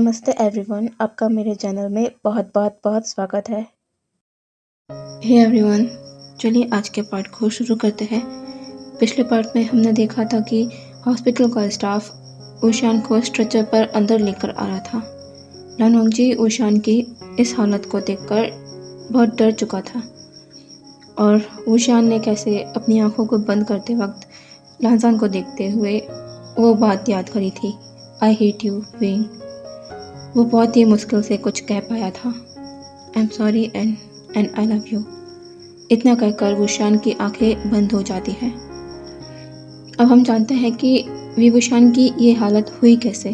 नमस्ते एवरीवन, आपका मेरे चैनल में बहुत बहुत बहुत स्वागत है। हे एवरीवन, चलिए आज के पार्ट को शुरू करते हैं। पिछले पार्ट में हमने देखा था कि हॉस्पिटल का स्टाफ ऊशान को स्ट्रेचर पर अंदर लेकर आ रहा था। लान वांगजी ऊशान की इस हालत को देखकर बहुत डर चुका था और ऊशान ने कैसे अपनी आंखों को बंद करते वक्त लानजान को देखते हुए वो बात याद करी थी, आई हेट यू विंग। वो बहुत ही मुश्किल से कुछ कह पाया था, I am sorry and I love you. इतना कहकर वुशान की आंखें बंद हो जाती हैं। अब हम जानते हैं कि विवुशान की ये हालत हुई कैसे।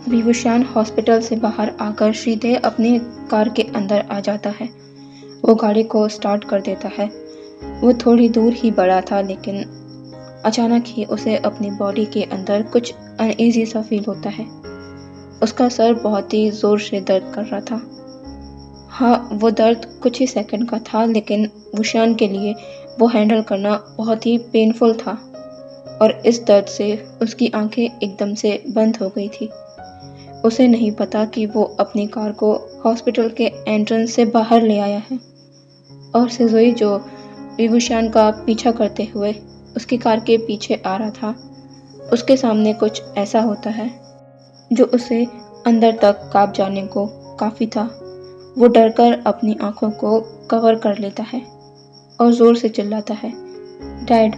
विवुशान हॉस्पिटल से बाहर आकर सीधे अपनी कार के अंदर आ जाता है। वो गाड़ी को स्टार्ट कर देता है। वो थोड़ी दूर ही बढ़ा था, लेकिन अचानक ही उसे अपनी बॉडी के अंदर कुछ अनईजी सा फील होता है। उसका सर बहुत ही ज़ोर से दर्द कर रहा था। हाँ, वो दर्द कुछ ही सेकंड का था, लेकिन वुशान के लिए वो हैंडल करना बहुत ही पेनफुल था और इस दर्द से उसकी आंखें एकदम से बंद हो गई थी। उसे नहीं पता कि वो अपनी कार को हॉस्पिटल के एंट्रेंस से बाहर ले आया है और सिजोई जो विवुशान का पीछा करते हुए उसकी कार के पीछे आ रहा था, उसके सामने कुछ ऐसा होता है जो उसे अंदर तक कांप जाने को काफ़ी था। वो डरकर अपनी आंखों को कवर कर लेता है और ज़ोर से चिल्लाता है, डैड,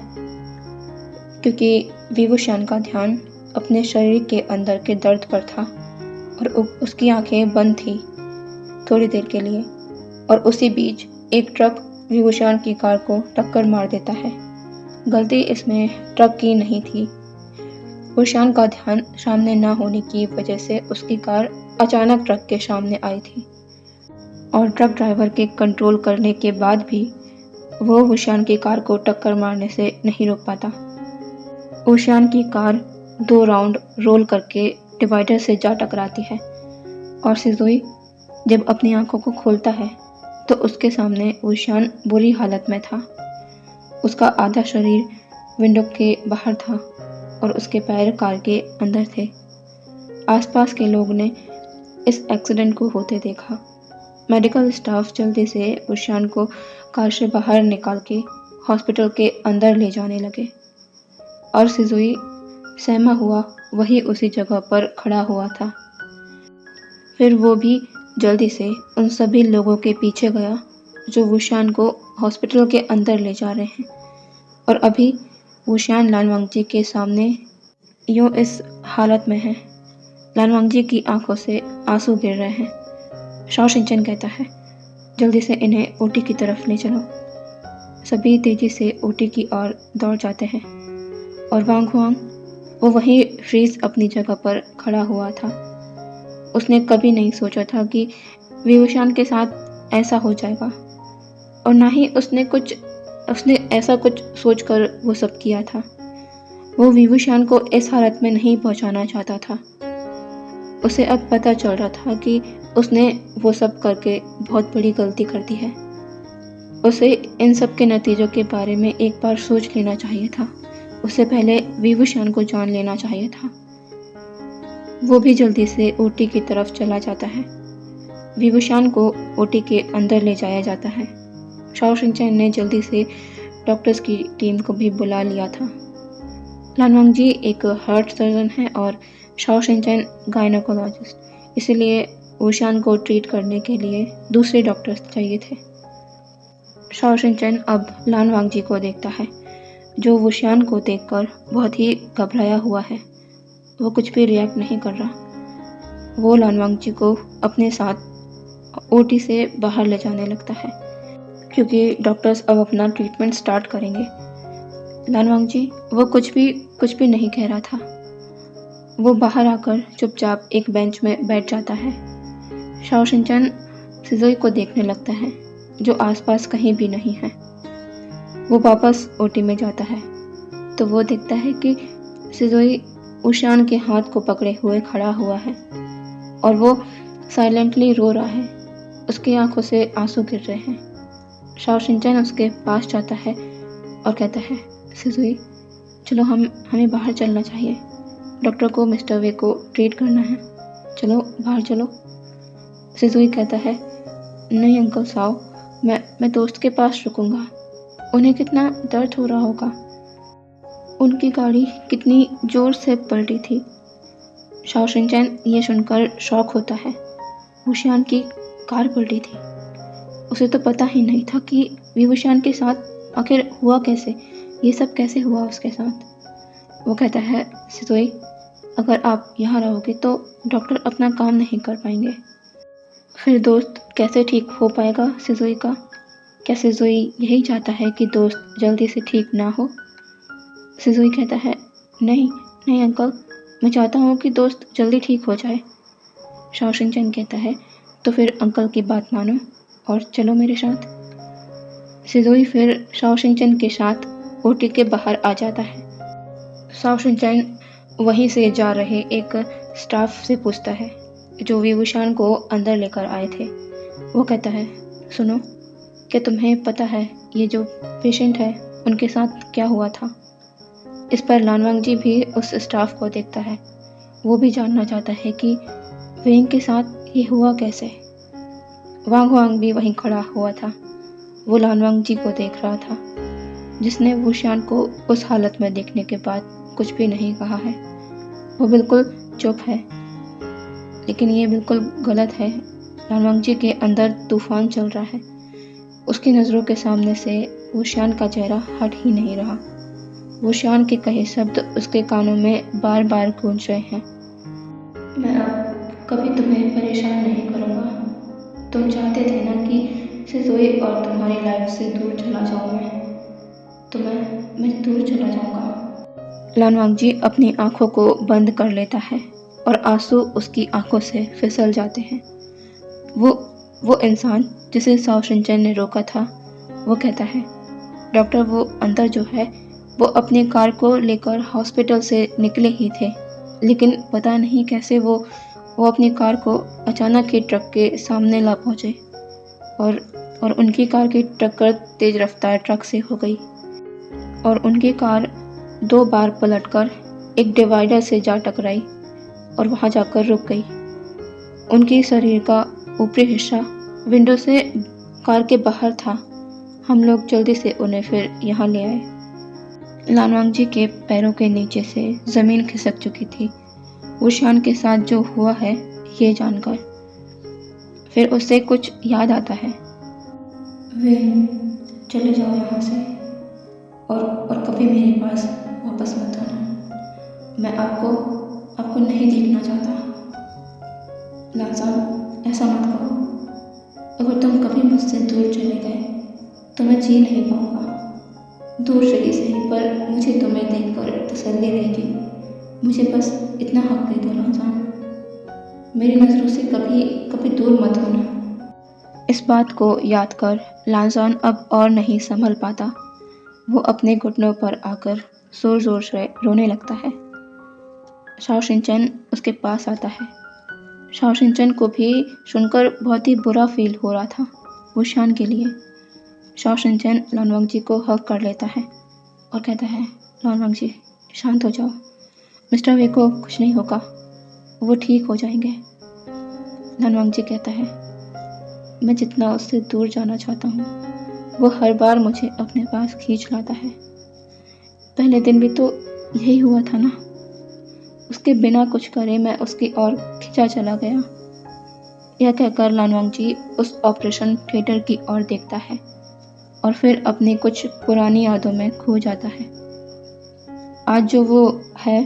क्योंकि विवुशान का ध्यान अपने शरीर के अंदर के दर्द पर था और उसकी आंखें बंद थी थोड़ी देर के लिए। और उसी बीच एक ट्रक विवुशान की कार को टक्कर मार देता है। गलती इसमें ट्रक की नहीं थी। वुशान का ध्यान सामने ना होने की वजह से उसकी कार अचानक ट्रक के सामने आई थी और ट्रक ड्राइवर के कंट्रोल करने के बाद भी वो वुशान की कार को टक्कर मारने से नहीं रोक पाता। वुशान की कार 2 राउंड रोल करके डिवाइडर से जा टकराती है और सिजोई जब अपनी आंखों को खोलता है तो उसके सामने वुशान बुरी हालत में था। उसका आधा शरीर विंडो के बाहर था और उसके पैर कार के अंदर थे। आसपास के लोग ने इस एक्सीडेंट को होते देखा। मेडिकल स्टाफ जल्दी से वुशान को कार से बाहर निकाल के हॉस्पिटल के अंदर ले जाने लगे और सिजुई सहमा हुआ वही उसी जगह पर खड़ा हुआ था। फिर वो भी जल्दी से उन सभी लोगों के पीछे गया जो वुशान को हॉस्पिटल के अंदर ले जा रहे हैं और अभी वुशान लान वांगजी के सामने यूँ इस हालत में है। लान वांगजी की आंखों से आंसू गिर रहे हैं। शाओ शिनचैन कहता है, जल्दी से इन्हें ओटी की तरफ ले चलो। सभी तेजी से ओटी की ओर दौड़ जाते हैं और वांग हुआंग वो वहीं फ्रीज अपनी जगह पर खड़ा हुआ था। उसने कभी नहीं सोचा था कि विवुशान के साथ ऐसा हो जाएगा और ना ही उसने ऐसा कुछ सोचकर वो सब किया था। वो विवुशान को इस हालत में नहीं पहुंचाना चाहता था। उसे अब पता चल रहा था कि उसने वो सब करके बहुत बड़ी गलती कर दी है। उसे इन सब के नतीजों के बारे में एक बार सोच लेना चाहिए था। उससे पहले विवुशान को जान लेना चाहिए था। वो भी जल्दी से ओटी की तरफ चला जाता है। विवुशान को ओटी के अंदर ले जाया जाता है। शाओ शिनचैन ने जल्दी से डॉक्टर्स की टीम को भी बुला लिया था। लान वांगजी एक हार्ट सर्जन है और शाओ शिनचैन गायनोकोलॉजिस्ट, इसलिए वुशान को ट्रीट करने के लिए दूसरे डॉक्टर्स चाहिए थे। शाओ शिनचैन अब लान वांगजी को देखता है जो वुशान को देखकर बहुत ही घबराया हुआ है। वो कुछ भी रिएक्ट नहीं कर रहा। वो लान वांगजी को अपने साथ ओटी से बाहर ले जाने लगता है क्योंकि डॉक्टर्स अब अपना ट्रीटमेंट स्टार्ट करेंगे। लान वांगजी वो कुछ भी नहीं कह रहा था। वो बाहर आकर चुपचाप एक बेंच में बैठ जाता है। शाओ शिनचैन सिजोई को देखने लगता है जो आसपास कहीं भी नहीं है। वो वापस ओटी में जाता है तो वो देखता है कि सिजोई वुशान के हाथ को पकड़े हुए खड़ा हुआ है और वो साइलेंटली रो रहा है। उसकी आंखों से आंसू गिर रहे हैं। शाओ शिनचैन उसके पास जाता है और कहता है, सिजुई, चलो हमें बाहर चलना चाहिए। डॉक्टर को मिस्टर वे को ट्रीट करना है। चलो बाहर चलो। सिजुई कहता है, नहीं अंकल साओ, मैं दोस्त के पास रुकूंगा। उन्हें कितना दर्द हो रहा होगा। उनकी गाड़ी कितनी जोर से पलटी थी। शाओ शिनचैन ये सुनकर शॉक होता है। वुशियान की कार पलटी थी। उसे तो पता ही नहीं था कि विवुशियान के साथ आखिर हुआ कैसे, ये सब कैसे हुआ उसके साथ। वो कहता है, सिजुई अगर आप यहाँ रहोगे तो डॉक्टर अपना काम नहीं कर पाएंगे। फिर दोस्त कैसे ठीक हो पाएगा सिजुई का? क्या सिजुई यही चाहता है कि दोस्त जल्दी से ठीक ना हो? सिजुई कहता है, नहीं नहीं अंकल, मैं चाहता हूँ कि दोस्त जल्दी ठीक हो जाए। शाओ शिनचैन कहता है, तो फिर अंकल की बात मानो और चलो मेरे साथ। सिजुई फिर शाओ शिनचैन के साथ ओटी के बाहर आ जाता है। शाओ शिनचैन वहीं से जा रहे एक स्टाफ से पूछता है जो विवुशियान को अंदर लेकर आए थे। वो कहता है, सुनो, क्या तुम्हें पता है ये जो पेशेंट है उनके साथ क्या हुआ था? इस पर लानवांग जी भी उस स्टाफ को देखता है। वो भी जानना चाहता है कि वेंग के साथ ये हुआ कैसे। वांग वांग भी वहीं खड़ा हुआ था। वो लानवांग जी को देख रहा था, जिसने वुशियान को उस हालत में देखने के बाद कुछ भी नहीं कहा है। वो बिल्कुल चुप है। लेकिन ये बिल्कुल गलत है। लानवांग जी के अंदर तूफान चल रहा है। उसकी नज़रों के सामने से वुशियान का चेहरा हट ही नहीं रहा। वुशियान के कहे शब्द उसके कानों में बार बार गूंज रहे हैं। मैं अब कभी तुम्हें परेशान नहीं करूँगा। तुम चाहते थे ना कि सिजुई और तुम्हारी लाइफ से दूर चला जाऊँ तो मैं दूर चला जाऊँगा। लानवांग जी अपनी आंखों को बंद कर लेता है और आंसू उसकी आंखों से फिसल जाते हैं। वो इंसान जिसे शाओ शिनचैन ने रोका था, वो कहता है, डॉक्टर वो अंदर जो है वो अपनी कार को लेकर हॉस्पिटल से निकले ही थे, लेकिन पता नहीं कैसे वो अपनी कार को अचानक ही ट्रक के सामने ला पहुँचे और उनकी कार की टक्कर तेज रफ्तार ट्रक से हो गई और उनकी कार 2 बार पलटकर एक डिवाइडर से जा टकराई और वहाँ जाकर रुक गई। उनकी शरीर का ऊपरी हिस्सा विंडो से कार के बाहर था। हम लोग जल्दी से उन्हें फिर यहाँ ले आए। लानवांग जी के पैरों के नीचे से ज़मीन खिसक चुकी थी। वुशियान के साथ जो हुआ है ये जानकर फिर उसे कुछ याद आता है। वे चले जाओ यहाँ से और कभी मेरे पास वापस मत आना। मैं आपको नहीं देखना चाहता। लानसांग, ऐसा मत करो। अगर तुम कभी मुझसे दूर चले गए तो मैं जी नहीं पाऊँगा। दूर चली सही, पर मुझे तुम्हें देखकर तसल्ली रहेगी। मुझे बस इतना हक दे दो लानसांग। मेरी नज़रों से कभी दूर मत होना। इस बात को याद कर लानसांग अब और नहीं संभल पाता। वो अपने घुटनों पर आकर जोर जोर से रोने लगता है। शाओ शिनचैन उसके पास आता है। शाओ शिनचैन को भी सुनकर बहुत ही बुरा फील हो रहा था वुशियान के लिए। शाओ शिनचैन लानवांग जी को हक कर लेता है और कहता है, लानवांग जी शांत हो जाओ। मिस्टर वे को कुछ नहीं होगा, वो ठीक हो जाएंगे। लानवांग जी कहता है, मैं जितना उससे दूर जाना चाहता हूँ वो हर बार मुझे अपने पास खींच लाता है। पहले दिन भी तो यही हुआ था ना। उसके बिना कुछ करे मैं उसकी ओर खिंचा चला गया। यह कहकर लानवांग जी उस ऑपरेशन थिएटर की ओर देखता है और फिर अपनी कुछ पुरानी यादों में खो जाता है। आज जो वो है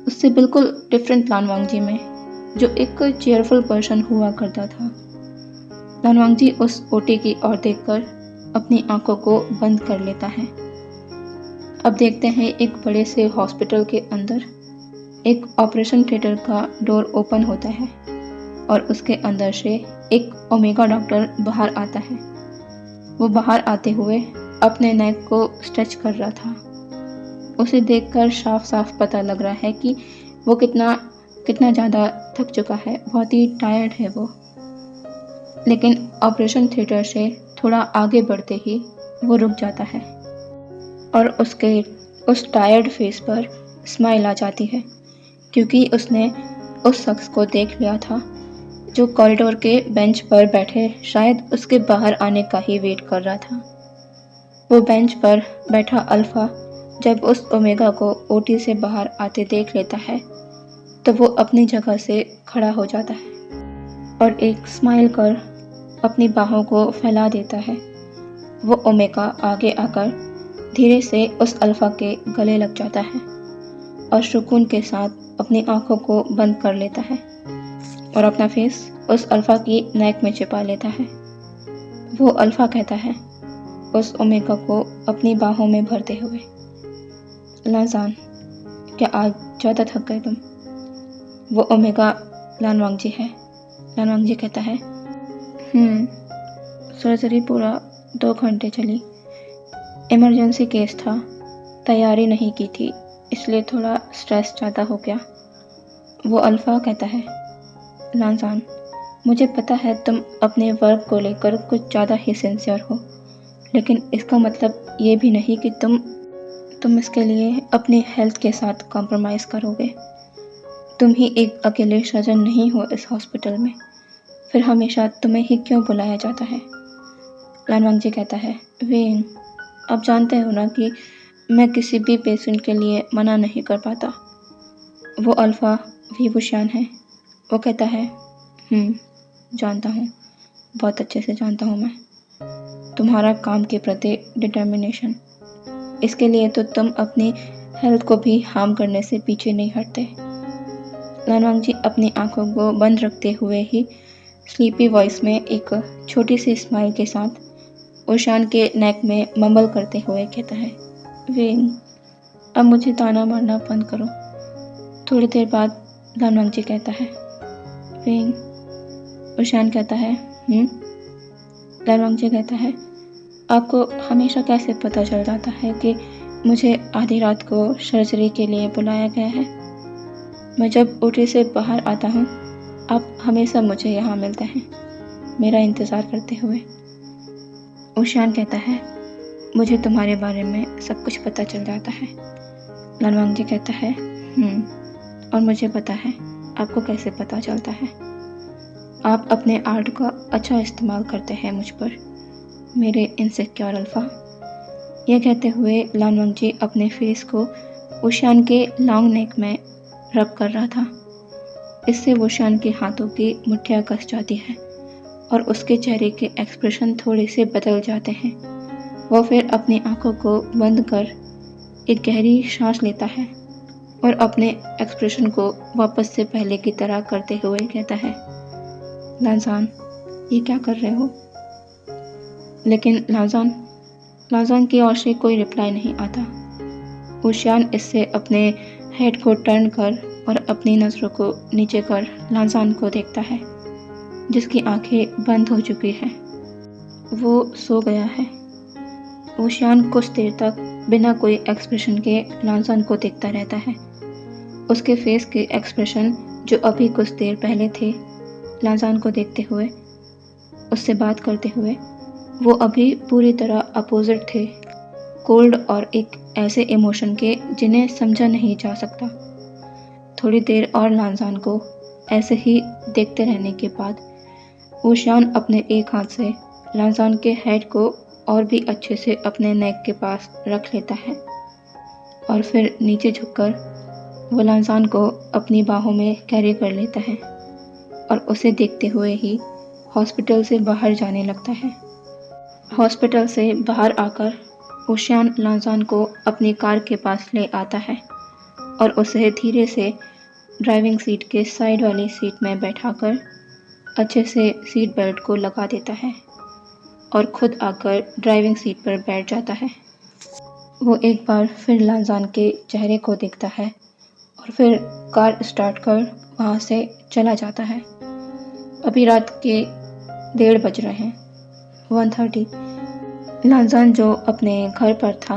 उससे बिल्कुल डिफरेंट लानवांग जी में, जो एक चेयरफुल पर्सन हुआ करता था। लानवांग जी उस ओटी की ओर देखकर अपनी आंखों को बंद कर लेता है। अब देखते हैं एक बड़े से हॉस्पिटल के अंदर एक ऑपरेशन थिएटर का डोर ओपन होता है और उसके अंदर से एक ओमेगा डॉक्टर बाहर आता है। वो बाहर आते हुए अपने नेक को स्ट्रेच कर रहा था। उसे देखकर साफ साफ पता लग रहा है कि वो कितना ज़्यादा थक चुका है, बहुत ही टायर्ड है वो। लेकिन ऑपरेशन थिएटर से थोड़ा आगे बढ़ते ही वो रुक जाता है और उसके उस टायर्ड फेस पर स्माइल आ जाती है, क्योंकि उसने उस शख्स को देख लिया था जो कॉरिडोर के बेंच पर बैठे शायद उसके बाहर आने का ही वेट कर रहा था। वो बेंच पर बैठा अल्फा जब उस ओमेगा को ओटी से बाहर आते देख लेता है तो वो अपनी जगह से खड़ा हो जाता है और एक स्माइल कर अपनी बाहों को फैला देता है। वो ओमेगा आगे आकर धीरे से उस अल्फा के गले लग जाता है और सुकून के साथ अपनी आंखों को बंद कर लेता है और अपना फेस उस अल्फा की नेक में छिपा लेता है। वो अल्फा कहता है उस ओमेगा को अपनी बाहों में भरते हुए, लाजान, क्या आज ज़्यादा थक गए तुम? वो ओमेगा लानवांगजी है। लानवांगजी कहता है सर्जरी पूरा 2 घंटे चली। इमरजेंसी केस था, तैयारी नहीं की थी, इसलिए थोड़ा स्ट्रेस ज़्यादा हो गया। वो अल्फा कहता है लानजान, मुझे पता है तुम अपने वर्क को लेकर कुछ ज़्यादा ही सिंसियर हो, लेकिन इसका मतलब ये भी नहीं कि तुम इसके लिए अपनी हेल्थ के साथ कॉम्प्रोमाइज़ करोगे। तुम ही एक अकेले सर्जन नहीं हो इस हॉस्पिटल में, फिर हमेशा तुम्हें ही क्यों बुलाया जाता है? लानवांगजी कहता है वेन, आप जानते हो ना कि मैं किसी भी पेशेंट के लिए मना नहीं कर पाता। वो अल्फा वीवुशियान है। वो कहता है जानता हूँ, बहुत अच्छे से जानता हूँ मैं तुम्हारा काम के प्रति डिटर्मिनेशन। इसके लिए तो तुम अपनी हेल्थ को भी हार्म करने से पीछे नहीं हटते। लानवांगजी अपनी आंखों को बंद रखते हुए ही स्लीपी वॉइस में एक छोटी सी स्माइल के साथ ओशान के नेक में मम्बल करते हुए कहता है वेन, अब मुझे ताना मारना बंद करो। थोड़ी देर बाद लानवांगजी कहता है वेन। ओशान कहता है लानवांगजी कहता है आपको हमेशा कैसे पता चल जाता है कि मुझे आधी रात को सर्जरी के लिए बुलाया गया है? मैं जब ओटी से बाहर आता हूँ आप हमेशा मुझे यहाँ मिलते हैं, मेरा इंतज़ार करते हुए। ओशान कहता है मुझे तुम्हारे बारे में सब कुछ पता चल जाता है। लानवांगजी कहता है और मुझे पता है आपको कैसे पता चलता है। आप अपने आर्ट का अच्छा इस्तेमाल करते हैं मुझ पर, मेरे इनसिक्योर अल्फा। यह कहते हुए लानवांगजी अपने फेस को ओशान के लॉन्ग नेक में रब कर रहा था। इससे ओशान के हाथों की मुट्ठियाँ कस जाती है और उसके चेहरे के एक्सप्रेशन थोड़े से बदल जाते हैं। वो फिर अपनी आंखों को बंद कर एक गहरी सांस लेता है और अपने एक्सप्रेशन को वापस से पहले की तरह करते हुए कहता है लाजान, ये क्या कर रहे हो? लेकिन लाजान की ओर से कोई रिप्लाई नहीं आता। ओशियान इससे अपने हेड को टर्न कर और अपनी नज़रों को नीचे कर लाजान को देखता है जिसकी आंखें बंद हो चुकी हैं। वो सो गया है। ओशियान कुछ देर तक बिना कोई एक्सप्रेशन के लाजान को देखता रहता है। उसके फेस के एक्सप्रेशन जो अभी कुछ देर पहले थे लाजान को देखते हुए, उससे बात करते हुए, वो अभी पूरी तरह अपोजिट थे, कोल्ड और एक ऐसे इमोशन के जिन्हें समझा नहीं जा सकता। थोड़ी देर और लाजान को ऐसे ही देखते रहने के बाद ओशियान अपने एक हाथ से लाजान के हेड को और भी अच्छे से अपने नेक के पास रख लेता है और फिर नीचे झुककर वो लाजान को अपनी बाहों में कैरी कर लेता है और उसे देखते हुए ही हॉस्पिटल से बाहर जाने लगता है। हॉस्पिटल से बाहर आकर ओशियान लाजान को अपनी कार के पास ले आता है और उसे धीरे से ड्राइविंग सीट के साइड वाली सीट में बैठाकर अच्छे से सीट बेल्ट को लगा देता है और खुद आकर ड्राइविंग सीट पर बैठ जाता है। वो एक बार फिर लाजान के चेहरे को देखता है और फिर कार स्टार्ट कर वहाँ से चला जाता है। अभी रात के 1:30 बज रहे हैं, 1:30। लाजान जो अपने घर पर था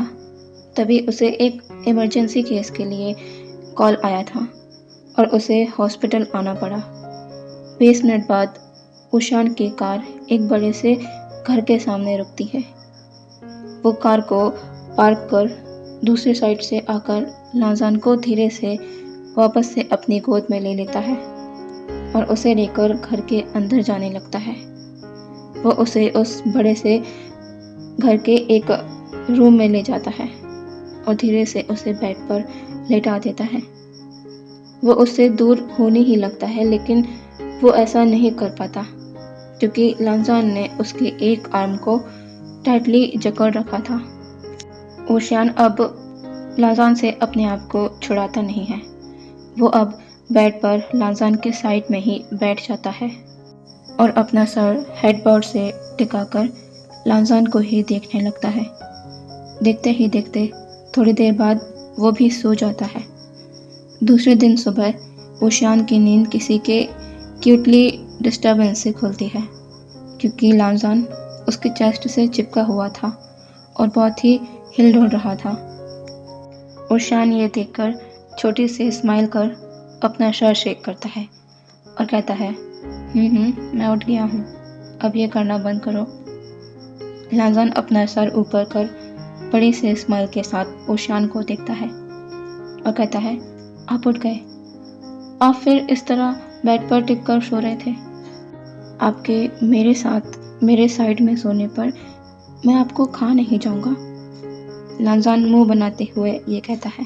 तभी उसे एक इमरजेंसी केस के लिए कॉल आया था और उसे हॉस्पिटल आना पड़ा। 20 मिनट बाद ओशियान की कार एक बड़े से घर के सामने रुकती है। वो कार को पार्क कर दूसरी साइड से आकर लाजान को धीरे से वापस से अपनी गोद में ले लेता है और उसे लेकर घर के अंदर जाने लगता है। वो उसे उस बड़े से घर के एक रूम में ले जाता है और धीरे से उसे बेड पर लेटा देता है। वो उससे दूर होने ही लगता है, लेकिन वो ऐसा नहीं कर पाता क्योंकि लांजान ने उसके एक आर्म को टाइटली जकड़ रखा था। ओशियान अब लांजान से अपने आप को छुड़ाता नहीं है। वो अब बेड पर लांजान के साइड में ही बैठ जाता है और अपना सर हेडबोर्ड से टिकाकर लांजान को ही देखने लगता है। देखते ही देखते थोड़ी देर बाद वो भी सो जाता है। दूसरे दिन सुबह ओशियान की नींद किसी के क्यूटली डिस्टर्बेंस से खुलती है क्योंकि लांजान उसके चेस्ट से चिपका हुआ था और बहुत ही हिल डुल रहा था। ओशियान ये देखकर छोटी सी स्माइल कर अपना सर शेक करता है और कहता है, मैं उठ गया हूँ, अब ये करना बंद करो। लांजान अपना सर ऊपर कर बड़ी से स्माइल के साथ ओशियान को देखता है और कहता है, आप उठ गए? आप फिर इस तरह बेड पर टिक कर सो रहे थे? आपके मेरे साथ मेरे साइड में सोने पर मैं आपको खा नहीं जाऊंगा। लांजान मुंह बनाते हुए ये कहता है।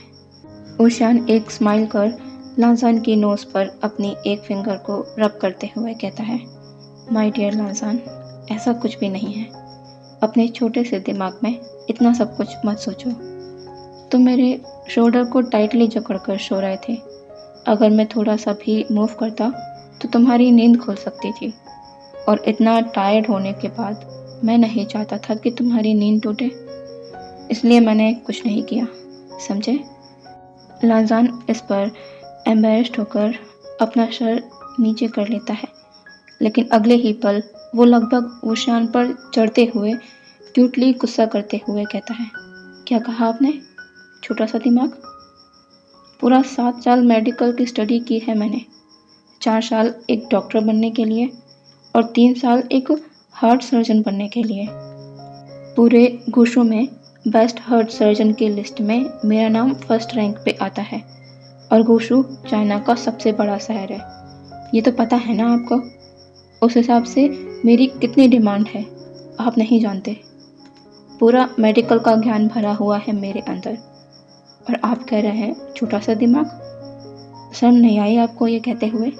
ओशियान एक स्माइल कर लांजान की नोज पर अपनी एक फिंगर को रब करते हुए कहता है, माय डियर लांजान, ऐसा कुछ भी नहीं है। अपने छोटे से दिमाग में इतना सब कुछ मत सोचो। तुम मेरे शोल्डर को टाइटली जकड़कर सो रहे थे। अगर मैं थोड़ा सा भी मूव करता तो तुम्हारी नींद खुल सकती थी, और इतना टायर्ड होने के बाद मैं नहीं चाहता था कि तुम्हारी नींद टूटे, इसलिए मैंने कुछ नहीं किया, समझे? लांजान इस पर एम्बैरेस्ड होकर अपना सर नीचे कर लेता है, लेकिन अगले ही पल वो लगभग ओशियान पर चढ़ते हुए क्यूटली गुस्सा करते हुए कहता है, क्या कहा आपने? छोटा सा दिमाग? पूरा 7 साल मेडिकल की स्टडी की है मैंने। 4 साल एक डॉक्टर बनने के लिए और 3 साल एक हार्ट सर्जन बनने के लिए। पूरे घूसों में बेस्ट हार्ट सर्जन की लिस्ट में मेरा नाम फर्स्ट रैंक पे आता है, और घूसू चाइना का सबसे बड़ा शहर है। ये तो पता है ना आपको? उस हिसाब से मेरी कितनी डिमांड है आप नहीं जानते। पूरा मेडिकल का ज्ञान भरा हुआ है मेरे अंदर, और आप कह रहे हैं छोटा सा दिमाग? शर्म नहीं आई आपको ये कहते हुए?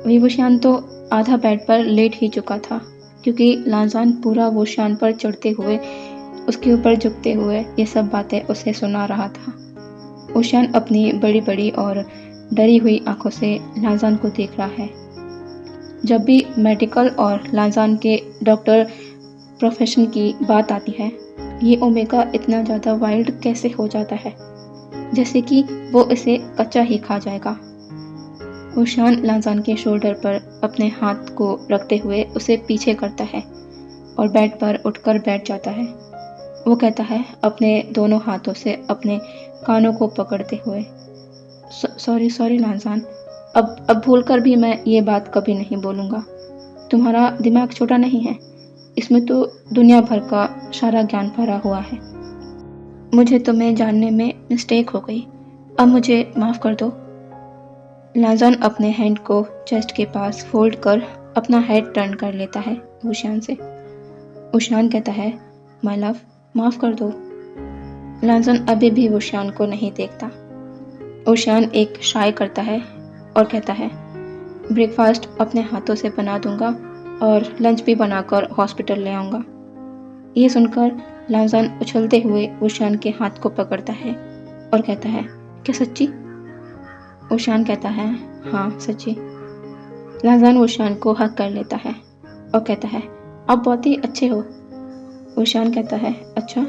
विवोशियान तो आधा बेड पर लेट ही चुका था क्योंकि लांजान पूरा वोशियान पर चढ़ते हुए उसके ऊपर झुकते हुए ये सब बातें उसे सुना रहा था। ओशियान अपनी बड़ी बड़ी और डरी हुई आंखों से लांजान को देख रहा है। जब भी मेडिकल और लांजान के डॉक्टर प्रोफेशन की बात आती है, ये ओमेगा इतना ज़्यादा वाइल्ड कैसे हो जाता है, जैसे कि वो इसे कच्चा ही खा जाएगा। ओशियान लांजान के शोल्डर पर अपने हाथ को रखते हुए उसे पीछे करता है और बेड पर उठकर बैठ जाता है। वो कहता है अपने दोनों हाथों से अपने कानों को पकड़ते हुए, सॉरी लांजान, अब भूलकर भी मैं ये बात कभी नहीं बोलूँगा। तुम्हारा दिमाग छोटा नहीं है, इसमें तो दुनिया भर का सारा ज्ञान भरा हुआ है। मुझे तुम्हें जानने में मिस्टेक हो गई, अब मुझे माफ़ कर दो। लांजान अपने हैंड को चेस्ट के पास फोल्ड कर अपना हेड टर्न कर लेता है ओशियान से। ओशियान कहता है, माय लव, माफ़ कर दो। लांजान अभी भी ओशियान को नहीं देखता। ओशियान एक शाय करता है और कहता है, ब्रेकफास्ट अपने हाथों से बना दूंगा और लंच भी बनाकर हॉस्पिटल ले आऊँगा। ये सुनकर लांजान उछलते हुए ओशियान के हाथ को पकड़ता है और कहता है, क्या सच्ची? ओशियान कहता है, हाँ सच्ची। लांजान ओशियान को हक कर लेता है और कहता है, आप बहुत ही अच्छे हो। ओशियान कहता है, अच्छा,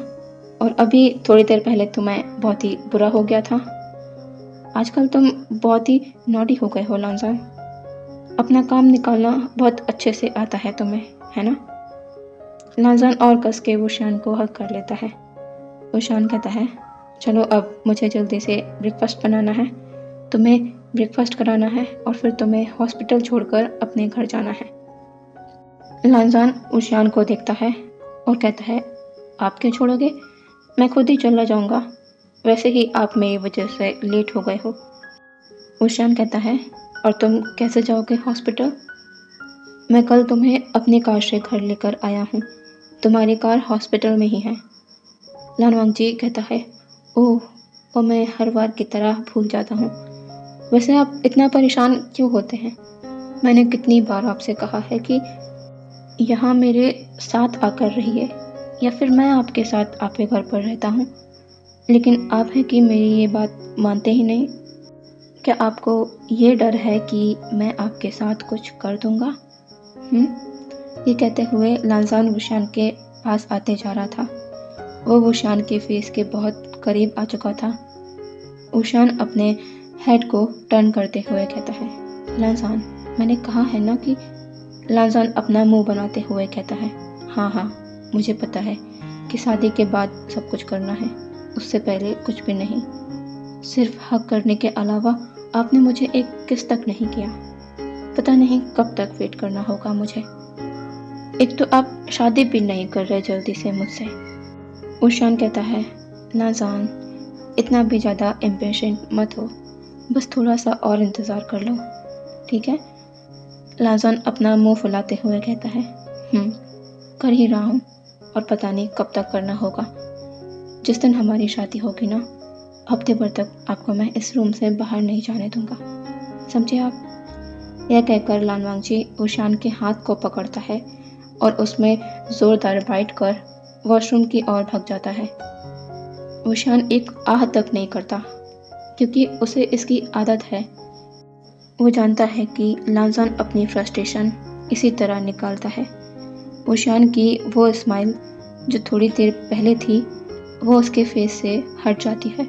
और अभी थोड़ी देर पहले तो मैं बहुत ही बुरा हो गया था। आजकल तुम बहुत ही नॉटी हो गए हो लांजान। अपना काम निकालना बहुत अच्छे से आता है तुम्हें, है ना? लांजान और कस के ओशियान को हक कर लेता है। ओशियान कहता है, चलो अब मुझे जल्दी से ब्रेकफास्ट बनाना है, तुम्हें ब्रेकफास्ट कराना है और फिर तुम्हें हॉस्पिटल छोड़कर अपने घर जाना है। लांजान ओशियान को देखता है और कहता है, आप क्यों छोड़ोगे? मैं खुद ही चला जाऊंगा, वैसे ही आप मेरी वजह से लेट हो गए हो। ओशियान कहता है, और तुम कैसे जाओगे हॉस्पिटल? मैं कल तुम्हें अपनी कार से घर लेकर आया हूँ। तुम्हारी कार हॉस्पिटल में ही है। लान वांगजी कहता है, ओह, वो मैं हर बार की तरह भूल जाता हूँ। वैसे आप इतना परेशान क्यों होते हैं? मैंने कितनी बार आपसे कहा है कि यहाँ मेरे साथ आकर रहिए, या फिर मैं आपके साथ आपके घर पर रहता हूँ, लेकिन आप हैं कि मेरी ये बात मानते ही नहीं। क्या आपको ये डर है कि मैं आपके साथ कुछ कर दूँगा? ये कहते हुए लालजान वुशान के पास आते जा रहा था। वो वुशान के फेस के बहुत करीब आ चुका था। वुशान अपने हेड को टर्न करते हुए कहता है, लालजान, मैंने कहा है ना कि लालजान अपना मुंह बनाते हुए कहता है, हाँ, मुझे पता है कि शादी के बाद सब कुछ करना है, उससे पहले कुछ भी नहीं। सिर्फ हक करने के अलावा आपने मुझे एक किस तक नहीं किया। पता नहीं कब तक वेट करना होगा मुझे। एक तो आप शादी भी नहीं कर रहे जल्दी से मुझसे। वुशान कहता है, लालजान, इतना भी ज़्यादा इम्पेशेंट मत हो, बस थोड़ा सा और इंतज़ार कर लो, ठीक है? लालजान अपना मुंह फुलाते हुए कहता है, कर ही रहा हूँ, और पता नहीं कब तक करना होगा। जिस दिन हमारी शादी होगी ना, हफ्ते भर तक आपको मैं इस रूम से बाहर नहीं जाने दूंगा, समझे आप? यह कहकर लान वांगजी वुशान के हाथ को पकड़ता है और उसमें ज़ोरदार बाइट कर वॉशरूम की ओर भाग जाता है। वुशान एक आह तक नहीं करता, क्योंकि उसे इसकी आदत है। वो जानता है कि लालजान अपनी फ्रस्ट्रेशन इसी तरह निकालता है। वुशान की वो स्माइल जो थोड़ी देर पहले थी, वो उसके फेस से हट जाती है।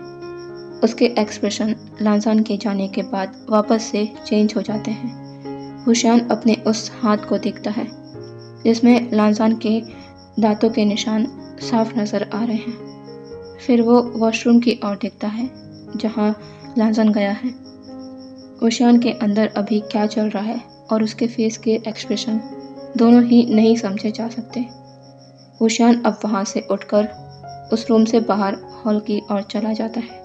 उसके एक्सप्रेशन लालजान के जाने के बाद वापस से चेंज हो जाते हैं। वुशान अपने उस हाथ को देखता है जिसमें लालजान के दांतों के निशान साफ नज़र आ रहे हैं। फिर वो वॉशरूम की ओर देखता है जहाँ लालजान गया है। वुशान के अंदर अभी क्या चल रहा है और उसके फेस के एक्सप्रेशन दोनों ही नहीं समझे जा सकते। वुशान अब वहाँ से उठकर उस रूम से बाहर हॉल की ओर चला जाता है।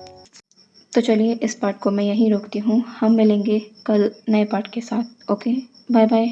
तो चलिए, इस पार्ट को मैं यहीं रोकती हूँ। हम मिलेंगे कल नए पार्ट के साथ। Okay, bye bye.